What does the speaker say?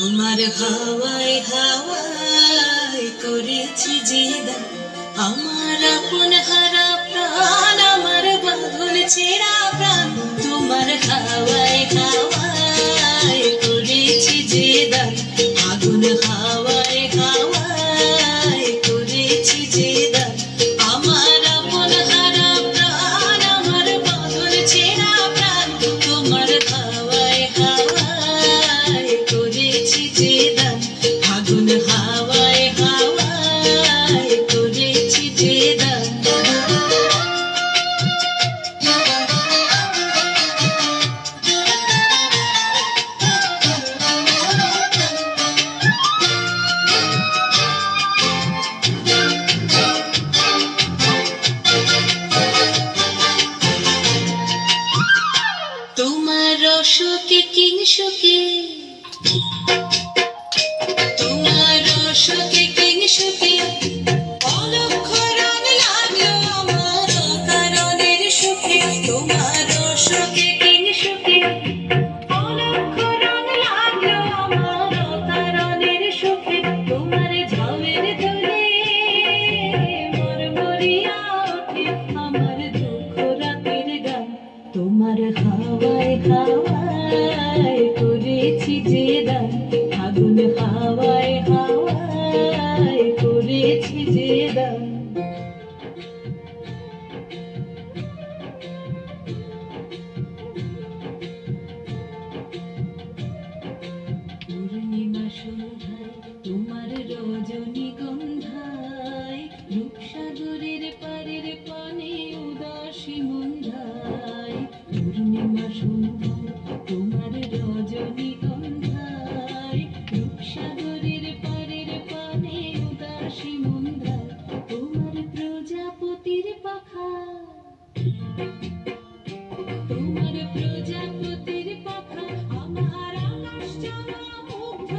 তোমার হাওয়ায় হাওয়ায় করেছি যে দান, আমার আপন হারা প্রাণ, আমার বাঁধন ছেঁড়া প্রাণ। তোমার হাওয়ায় হাওয়ায় করেছি যে দান, আগুন হাওয়ায় হাওয়ায় করেছি যে দান, আমার আপন হারা প্রাণ, আমার বাঁধন ছেঁড়া প্রাণ। তোমার হাওয়ায় হাওয়ায় করেছি যে দান, আগুন হাওয়ায় হাওয়ায় করেছি যে দান। তোমার রসকে কিংসুকে, তোমার রসকে কিংসুকে অলক্ষ রং লাগলো আমার অকারণের সুখে। তোমার রসকে কিংসুকে অলক্ষ রং লাগলো আমার অকারণের সুখে। তোমার ঝামের ধরে মরমরিয়া ওঠে আমার দুঃখ রাতের গান। তোমার হাওয়ায় হাওয়ায় করেছি যে দান, আগুন হাওয়ায় হাওয়ায় করেছি যে দান। পূর্ণিমা সন্ধ্যায় তোমার রজনীগন্ধায়, রূপসাগরের পারের পানে উদাসী মন্ধায়। পূর্ণিমা সন্ধ্যায় তোমার রজনীগন্ধায়, রূপসাগরের পারের পানে উদাসী মন্ধায়। তোমার প্রজাপতির পাখা, তোমার প্রজাপতির পাখা আমার আকাশ চাওয়া মুগ্ধ